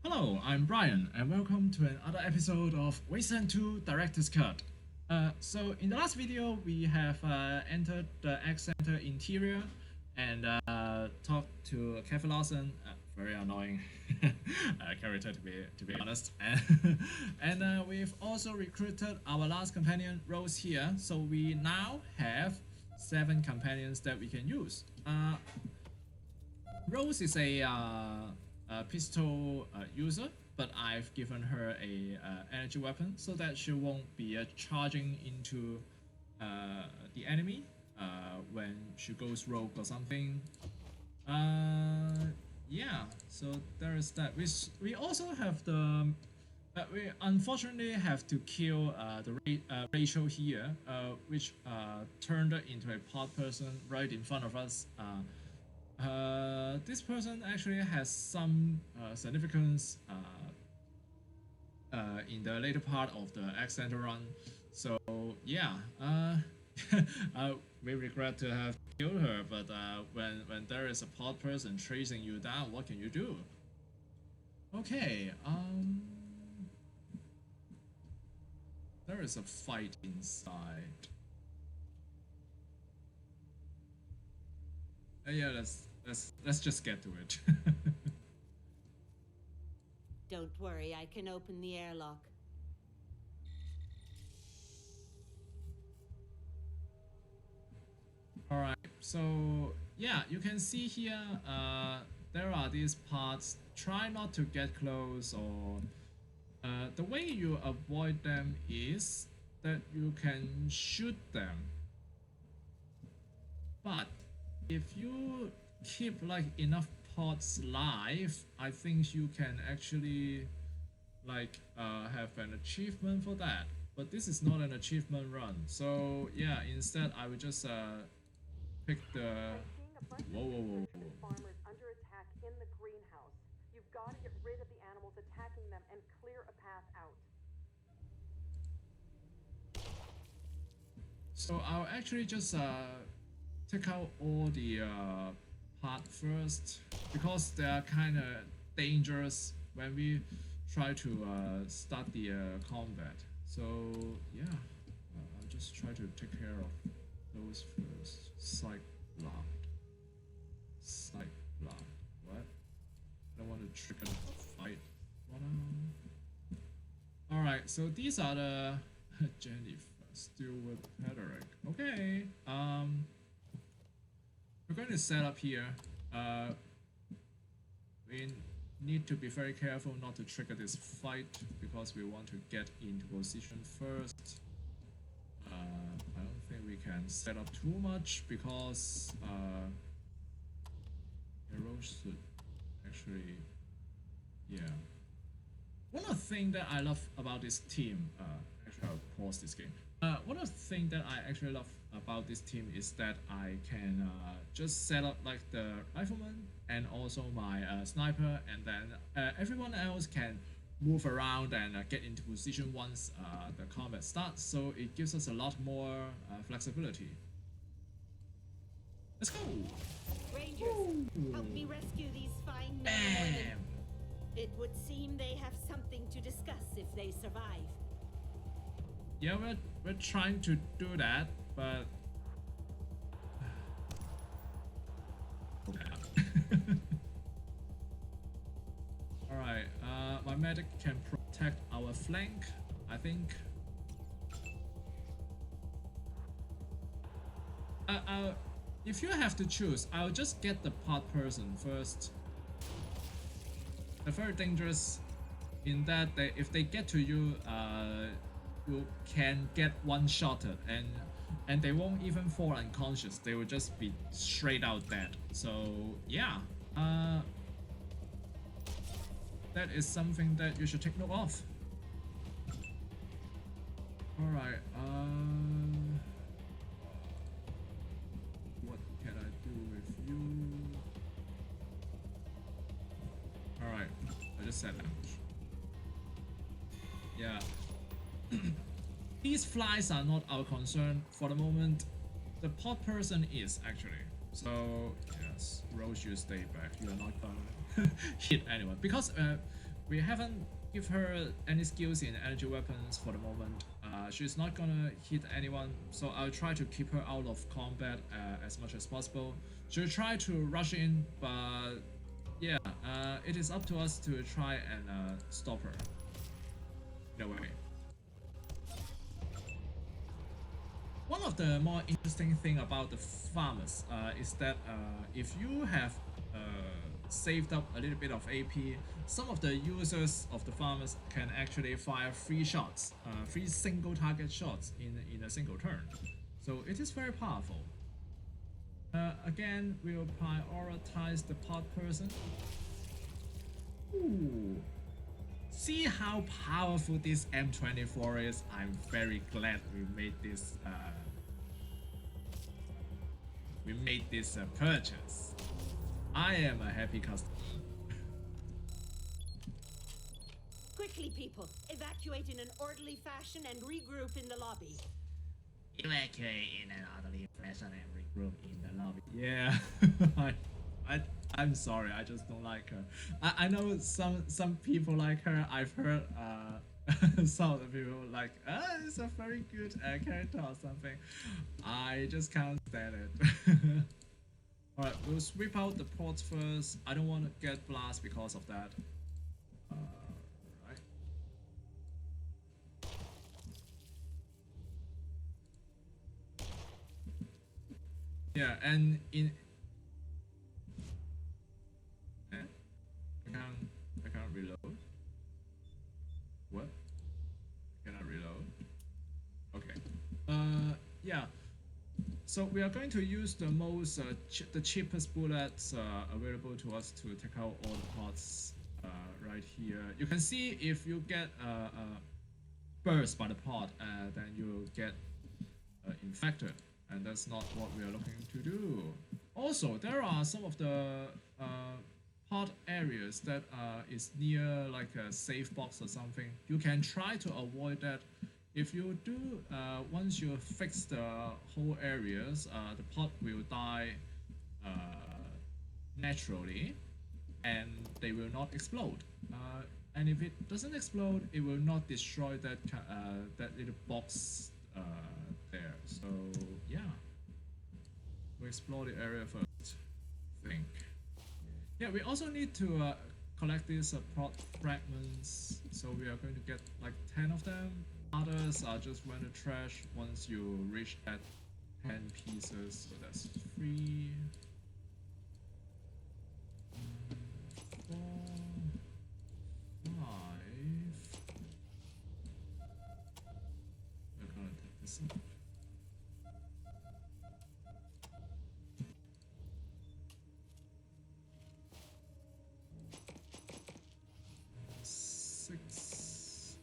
Hello, I'm Brian, and welcome to another episode of Wasteland 2 Director's Cut. So in the last video, we have entered the Argh Center interior and talked to Kevin Lawson, very annoying character to be honest, and we've also recruited our last companion, Rose here. So we now have 7 companions that we can use. Rose is a pistol user, but I've given her a energy weapon so that she won't be charging into the enemy when she goes rogue or something. Yeah, so there is that. We also have the. We unfortunately have to kill Rachel here, which turned into a pod person right in front of us. This person actually has some significance in the later part of the Argh Center run. So yeah, we regret to have killed her, but when there is a pod person chasing you down, what can you do? Okay, there is a fight inside. Yeah, let's just get to it. Don't worry, I can open the airlock. Alright, so yeah, you can see here there are these parts. Try not to get close, or the way you avoid them is that you can shoot them. But if you keep like enough pods live, I think you can actually like have an achievement for that. But this is not an achievement run, so yeah, instead I would just pick the. Whoa. Farmers under attack in the greenhouse. You've got to get rid of the animals attacking them and clear a path out. So I'll actually just take out all the part first, because they are kind of dangerous when we try to start the combat. So yeah, I'll just try to take care of those first. Psych blocked. What? I don't want to trigger the fight. Alright, so these are the Jennifer still with Patrick. Okay. We're going to set up here. We need to be very careful not to trigger this fight because we want to get into position first. I don't think we can set up too much because heroes should actually, yeah. One of the things that I love about this team, actually I'll pause this game. One of the things that I actually love about this team is that I can just set up like the rifleman and also my sniper, and then everyone else can move around and get into position once the combat starts, so it gives us a lot more flexibility. Let's go! Rangers, help me rescue these fine men and women. It would seem they have something to discuss if they survive. Yeah, we're trying to do that, but alright, my medic can protect our flank, I think. If you have to choose, I'll just get the pod person first. They're very dangerous in that if they get to you, you can get one-shotted, and they won't even fall unconscious. They will just be straight out dead. So yeah, that is something that you should take note of. All right. What can I do with you? All right. I just said ambush. Yeah. These flies are not our concern for the moment. The pod person is actually. So yes, Rose, you stay back. You are not gonna hit anyone because we haven't give her any skills in energy weapons for the moment. She's not gonna hit anyone, so I'll try to keep her out of combat as much as possible. She'll try to rush in, but yeah, it is up to us to try and stop her. No way. One of the more interesting thing about the farmers is that if you have saved up a little bit of AP, some of the users of the farmers can actually fire 3 shots, 3 single target shots in a single turn. So it is very powerful. Again, we'll prioritize the pod person. Ooh. See how powerful this M24 is. I'm very glad we made this purchase. I am a happy customer. Quickly, people, evacuate in an orderly fashion and regroup in the lobby. Evacuate in an orderly fashion and regroup in the lobby. Yeah, I'm sorry, I just don't like her. I know some people like her. I've heard some of the people like, it's a very good character or something. I just can't stand it. Alright, we'll sweep out the ports first. I don't want to get blast because of that. Right. Yeah, and in I can't reload. What? I cannot reload. Okay. Yeah. So we are going to use the most the cheapest bullets available to us to take out all the pods right here. You can see if you get burst by the pod, then you get infected, and that's not what we are looking to do. Also, there are some of the pod areas that is near like a safe box or something. You can try to avoid that. If you do, once you fix the whole areas, the pod will die naturally, and they will not explode. And if it doesn't explode, it will not destroy that that little box there. So yeah, we'll explore the area first. I think. Yeah, we also need to collect these pod fragments. So we are going to get like 10 of them. Others are just run the trash once you reach that 10 pieces. So that's 3, 4, 5. We're gonna take this up. 6.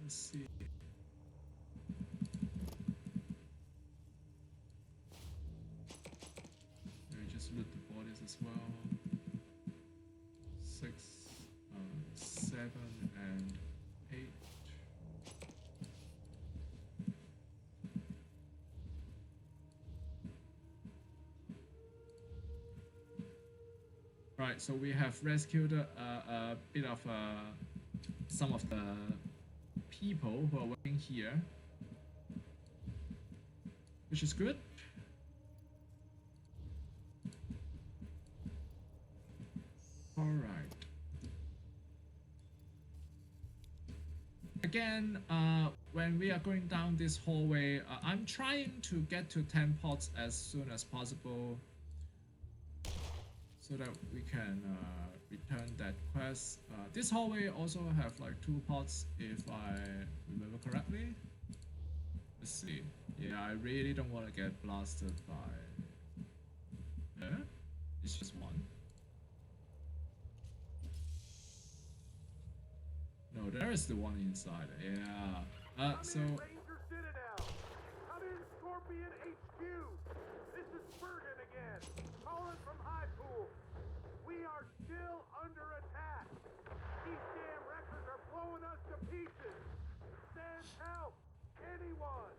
Let's see. Maybe just loot the bodies as well. 6, 7, and 8. Right, so we have rescued a bit of some of the people who are working here, which is good. All right. Again, when we are going down this hallway, I'm trying to get to 10 pods as soon as possible, so that we can return that quest. This hallway also have like 2 pods, if I remember correctly. Let's see. Yeah, I really don't want to get blasted by... It's just 1. No, there is the one inside. Yeah. So... Ranger Citadel. Come in, Scorpion HQ. This is Bergen again. Calling from High Pool. We are still under attack. These damn wreckers are blowing us to pieces. Send help. Anyone.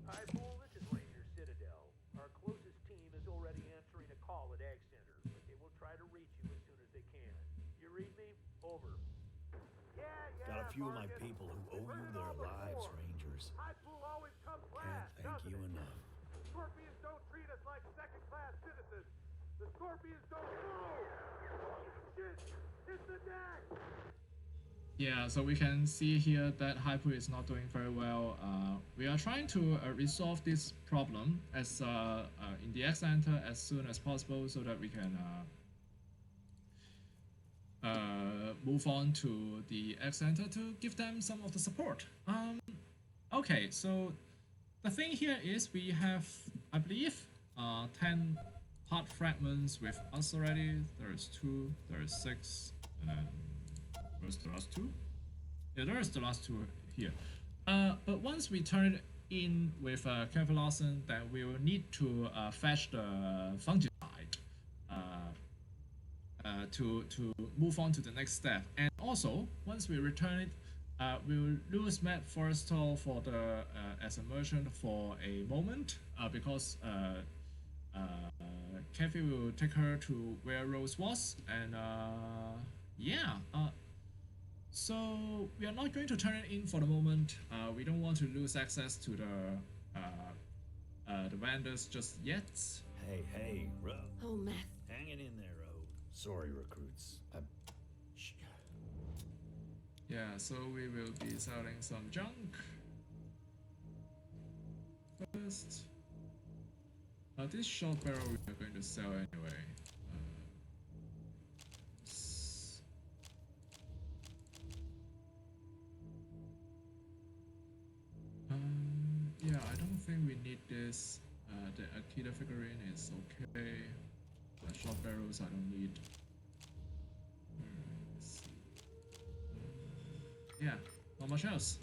High Pool, this is Ranger Citadel. Our closest team is already answering a call at Ag Center, but they will try to reach you as soon as they can. You read me? over. Yeah, Got a few of my Marcus. people who owe We've you heard it their all lives, before. Rangers. High pool always comes Can't last, thank doesn't you it? enough. Scorpions don't treat us like second-class citizens. The Scorpions don't move. Shit! Hit the deck! Yeah, so we can see here that Hyper is not doing very well. We are trying to resolve this problem as in the X Center as soon as possible so that we can move on to the X Center to give them some of the support. Okay, so the thing here is we have, I believe, 10 part fragments with us already. There is 2, there is 6, and where's the last 2? Yeah, there is the last 2 here. But once we turn it in with Kevin Lawson, then we will need to fetch the fungicide to move on to the next step. And also, once we return it, we'll lose Matt Forrestal for the as a merchant for a moment because Kathy will take her to where Rose was, and yeah. So we are not going to turn it in for the moment. We don't want to lose access to the vendors just yet. Hey, Oh, meth. hanging in there, Sorry, recruits. Yeah, so we will be selling some junk first. This short barrel we are going to sell anyway. Yeah, I don't think we need this. The Akita figurine is okay. The short barrels I don't need. Let's see. Yeah, not much else.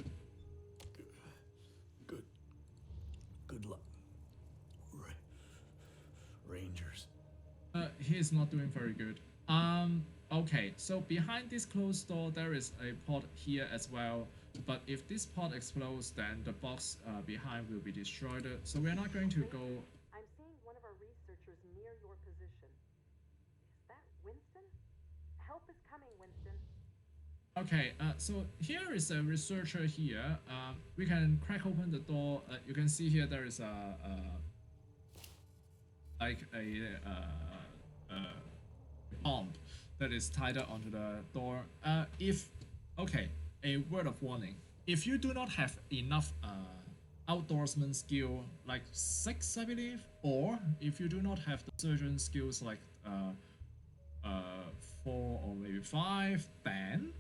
Good luck. Rangers. He is not doing very good. Okay, so behind this closed door there is a pod here as well. But if this pod explodes, then the box behind will be destroyed. So we are not going to go. I'm seeing one of our researchers near your position. Is that Winston? Help is coming, Winston. Okay, so here is a researcher here. We can crack open the door. You can see here there is a bomb that is tied up onto the door. A word of warning: if you do not have enough outdoorsman skill like 6, I believe, or if you do not have the surgeon skills like 4 or maybe 5, then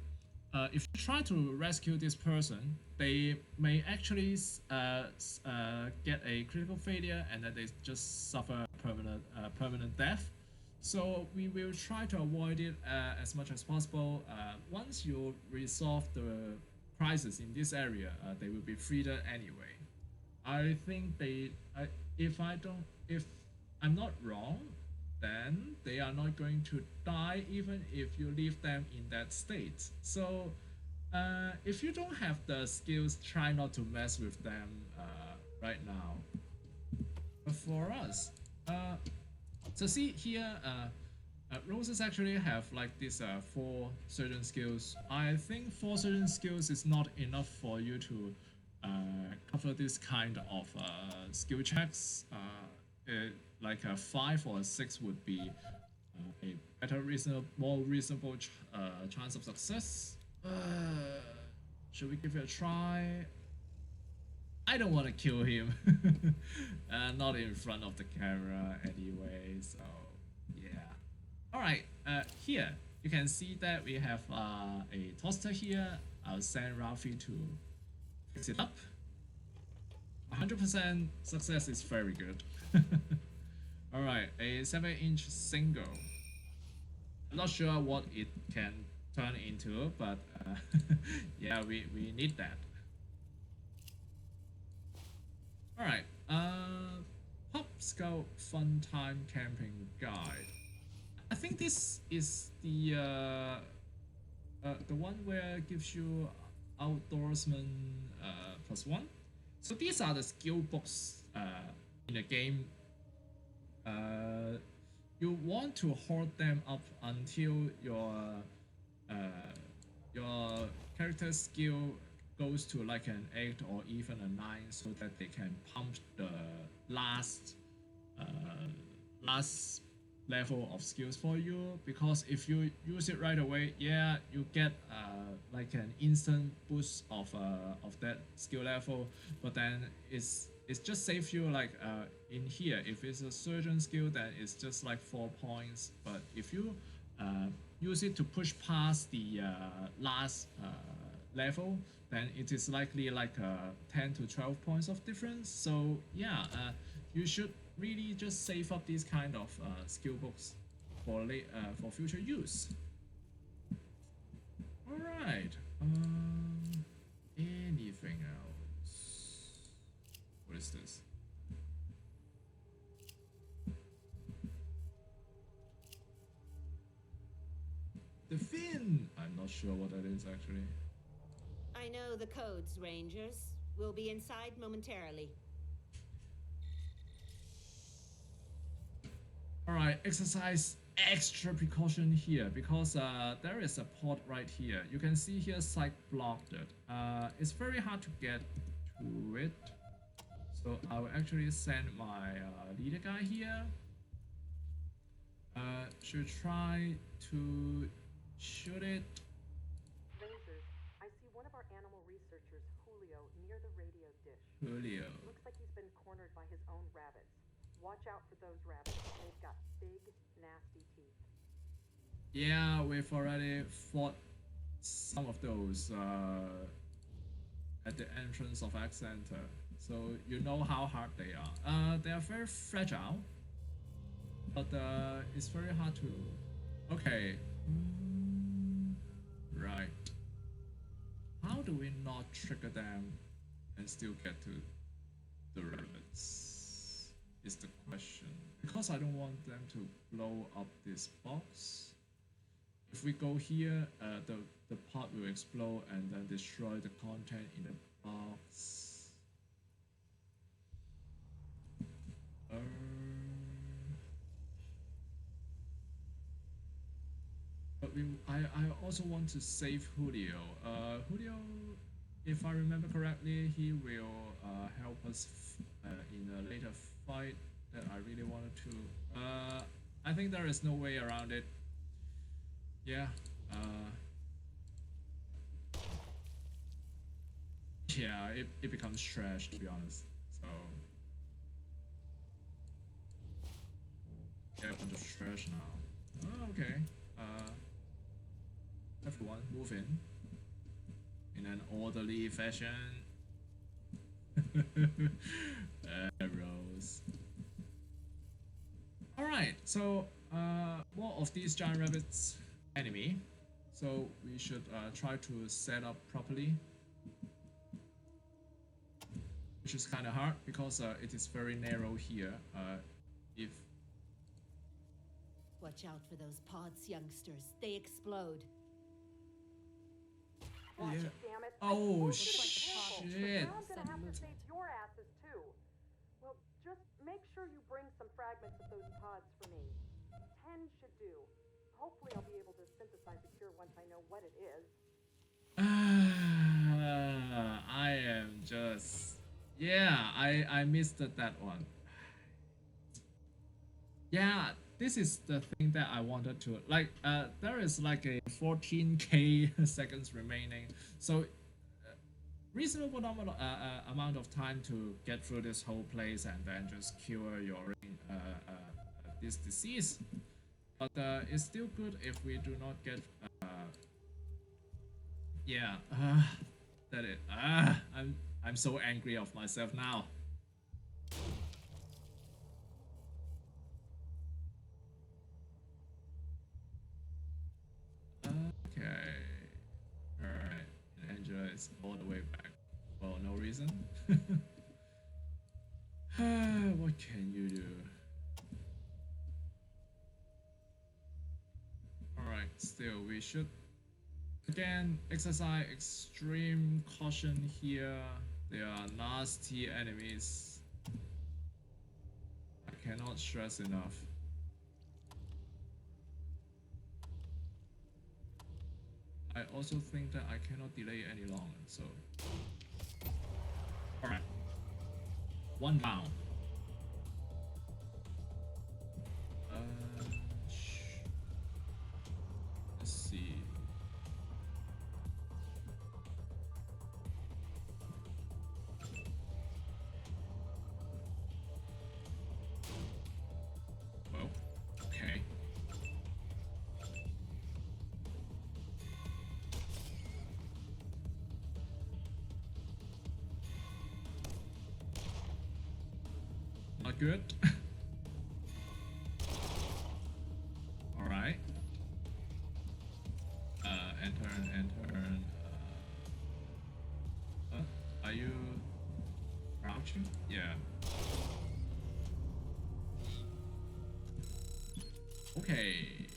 if you try to rescue this person, they may actually get a critical failure and then they just suffer permanent death. So we will try to avoid it as much as possible. Once you resolve the crisis in this area, they will be freed anyway. I think if I'm not wrong, then they are not going to die even if you leave them in that state. So if you don't have the skills, try not to mess with them right now. But for us, so see here, roses actually have like this 4 certain skills. I think 4 certain skills is not enough for you to cover this kind of skill checks. Like a 5 or a 6 would be a better more reasonable chance of success. Should we give it a try? I don't want to kill him. Not in front of the camera anyway, so yeah. Alright, here you can see that we have a toaster here. I'll send Ralphie to fix it up. 100% success is very good. Alright, a 7-inch single. I'm not sure what it can turn into, but yeah, we need that. Alright, Pop Scout Fun Time Camping Guide. I think this is the one where it gives you outdoorsman +1. So these are the skill books in the game. You want to hoard them up until your your character skill goes to like an 8 or even a 9 so that they can pump the last uh, last level of skills for you, because if you use it right away, yeah, you get like an instant boost of that skill level, but then it's just save you like in here. If it's a surgeon skill, then it's just like 4 points, but if you use it to push past the last level, then it is likely like 10 to 12 points of difference. So yeah, you should really just save up these kind of skill books for future use. All right. Anything else? What is this? The fin. I'm not sure what that is actually. I know the codes, Rangers. We'll be inside momentarily. Alright, exercise extra precaution here because there is a port right here. You can see here Psych blocked it. It's very hard to get to it. So I will actually send my leader guy here. Should try to shoot it. Rangers, I see one of our animal researchers, Julio, near the radio dish. Julio. Looks like he's been cornered by his own rabbits. Watch out for those rabbits. They've got big, nasty teeth. Yeah, we've already fought some of those at the entrance of Argh Center. So you know how hard they are. They are very fragile, but it's very hard to... Okay. Right. How do we not trigger them and still get to the rabbits? Is the question. Because I don't want them to blow up this box. If we go here, the pot will explode and then destroy the content in the box. But I also want to save Julio. Julio, if I remember correctly, he will help us in a later fight that I really wanted to. I think there is no way around it. Yeah. Yeah, it becomes trash, to be honest. So yeah, a bunch of trash now. Oh, okay. Everyone move in an orderly fashion. Arrows. Alright, so more of these giant rabbits enemy. So we should try to set up properly. Which is kind of hard because it is very narrow here. If Watch out for those pods, youngsters. They explode. Watch yeah. it, damn it. Oh I told you to be careful, but shit! now I'm gonna have to save your asses too. Well, just make sure you bring some fragments of those pods for me. 10 should do. Hopefully I'll be able to synthesize a cure once I know what it is. I am just... Yeah, I missed that one. Yeah, this is the thing that I wanted to... Like, there is like a 14k seconds remaining. So, reasonable amount of time to get through this whole place and then just cure your this disease. But it's still good if we do not get... yeah, that it. I'm so angry of myself now. Okay. Alright. Angela is all the way back. For no reason. What can you do? Alright, still we should again exercise extreme caution here. They are nasty enemies. I cannot stress enough. I also think that I cannot delay any longer. So, all right, one down. Let's see. Well, okay. Not good. All right. Enter. Are you crouching? Yeah. Okay.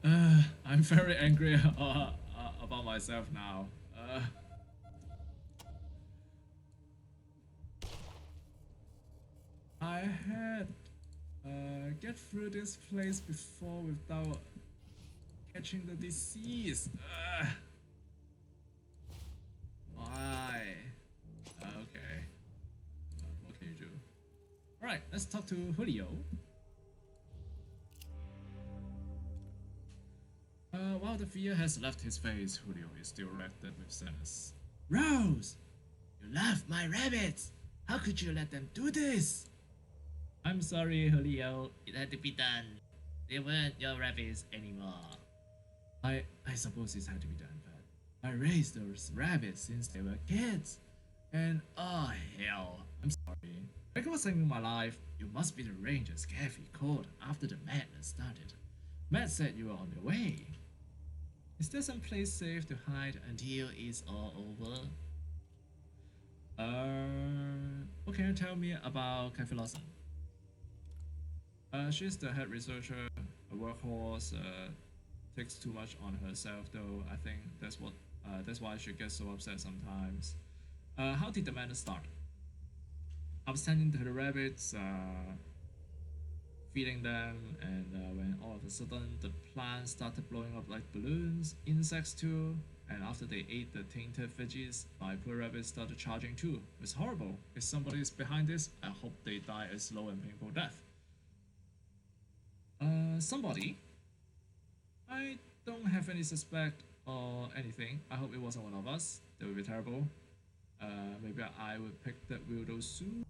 I'm very angry about myself now. I had get through this place before without catching the disease. Why? Okay. What can you do? Alright, let's talk to Julio. While the fear has left his face, Julio is still wrapped with sadness. Rose! You left my rabbits! How could you let them do this? I'm sorry, Julio. It had to be done. They weren't your rabbits anymore. I suppose it had to be done, but I raised those rabbits since they were kids. And oh hell, I'm sorry. Thank you for saving my life. You must be the Rangers Kathy called after the madness started. Matt said you were on your way. Is there some place safe to hide until it's all over? What can you tell me about Kathy Lawson? She's the head researcher, a workhorse, takes too much on herself though. I think that's why she gets so upset sometimes. How did the madness start? I was tending to the rabbits, feeding them, and when all of a sudden the plants started blowing up like balloons, insects too, and after they ate the tainted veggies, my poor rabbits started charging too. It's horrible. If somebody is behind this, I hope they die a slow and painful death. Somebody? I don't have any suspect or anything. I hope it wasn't one of us. That would be terrible. Maybe I would pick that weirdo Sue.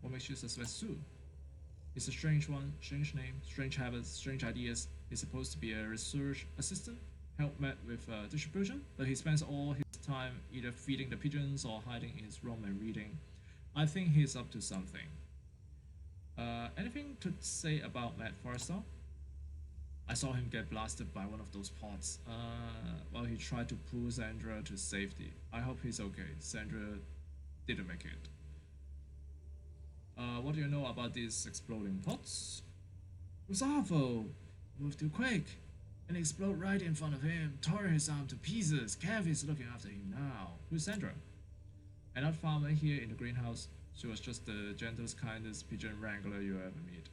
What makes you suspect Sue? He's a strange one, strange name, strange habits, strange ideas. He's supposed to be a research assistant, help Matt with distribution, but he spends all his time either feeding the pigeons or hiding in his room and reading. I think he's up to something. Anything to say about Matt Forrester? I saw him get blasted by one of those pods while he tried to pull Sandra to safety. I hope he's okay. Sandra didn't make it. What do you know about these exploding pods? It was awful. Moved too quick and explode right in front of him, tore his arm to pieces. Kev is looking after him now. Who's Sandra? Another farmer here in the greenhouse. She was just the gentlest, kindest pigeon wrangler you ever meet.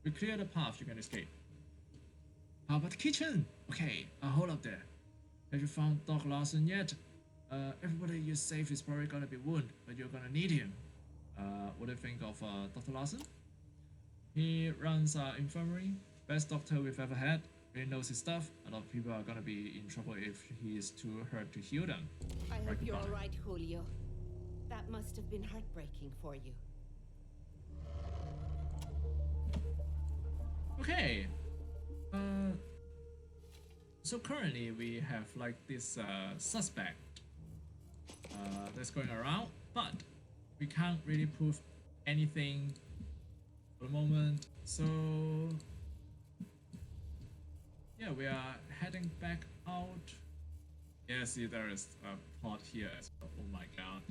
We cleared the path, you can escape. How about the kitchen? Okay, I'll hold up there. Have you found Doc Larson yet? Everybody you save is probably gonna be wounded, but you're gonna need him. What do you think of Dr. Larson? He runs our infirmary. Best doctor we've ever had. Really knows his stuff. A lot of people are gonna be in trouble if he is too hurt to heal them. I hope you're alright, Julio. That must have been heartbreaking for you. Okay. So currently we have like this suspect that's going around, but we can't really prove anything for the moment. So yeah, we are heading back out. Yeah, see, there is a plot here as well. Oh my god.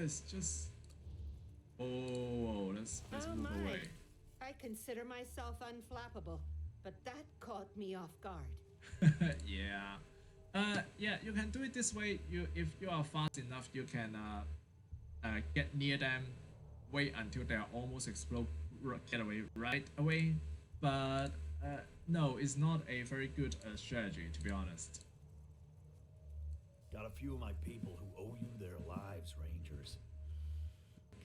It's just. Oh, let's move away. I consider myself unflappable, but that caught me off guard. Yeah. Yeah, you can do it this way. If you are fast enough, you can get near them, wait until they are almost explode, get away right away, but no, it's not a very good strategy, to be honest. Got a few of my people who owe you their lives, Rangers.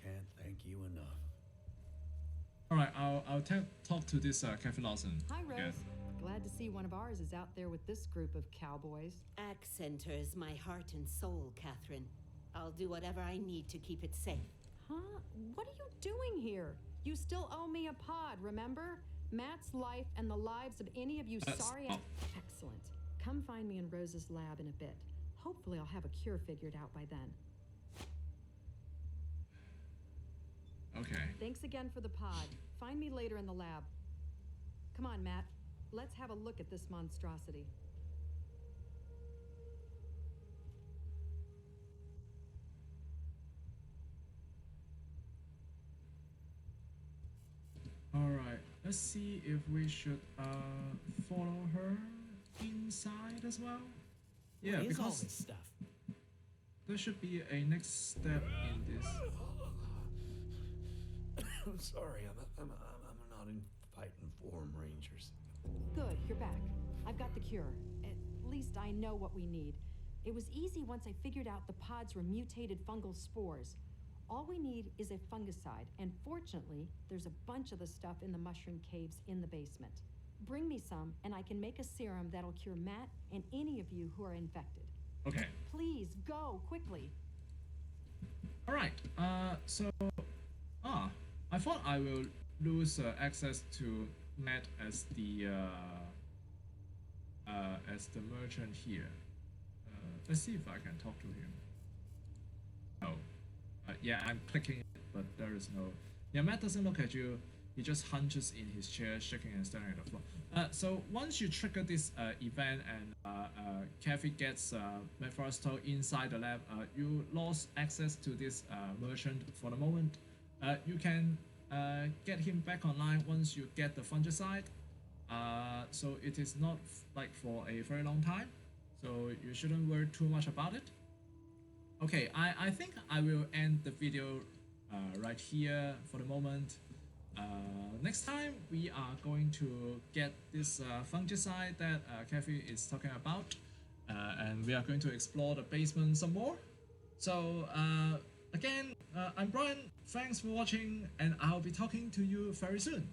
Can't thank you enough. All right, I'll talk to this Kathy Lawson. Hi, Rose. again. Glad to see one of ours is out there with this group of cowboys. Argh centers my heart and soul, Catherine. I'll do whatever I need to keep it safe. Huh? What are you doing here? You still owe me a pod, remember? Matt's life and the lives of any of you sorry... stop. Excellent. Come find me in Rose's lab in a bit. Hopefully I'll have a cure figured out by then. Okay. Thanks again for the pod. Find me later in the lab. Come on, Matt. Let's have a look at this monstrosity. All right. Let's see if we should follow her inside as well. Yeah, What is all because this stuff? there should be a next step in this. I'm sorry, I'm not in fighting form, Rangers. Good, you're back. I've got the cure. At least I know what we need. It was easy once I figured out the pods were mutated fungal spores. All we need is a fungicide, and fortunately, there's a bunch of the stuff in the mushroom caves in the basement. Bring me some, and I can make a serum that'll cure Matt and any of you who are infected. Okay. Please, go, quickly. All right. I thought I will lose access to Matt as the merchant here. Let's see if I can talk to him. Oh, yeah, I'm clicking it, but there is no. Yeah, Matt doesn't look at you. He just hunches in his chair, shaking and staring at the floor. So once you trigger this event and Kathy gets Mephisto inside the lab, you lost access to this merchant for the moment. You can get him back online once you get the fungicide. So it is not like for a very long time. So you shouldn't worry too much about it. Okay, I think I will end the video right here for the moment. Next time we are going to get this fungicide that Kathy is talking about, and we are going to explore the basement some more. So again, I'm Brian, thanks for watching, and I'll be talking to you very soon.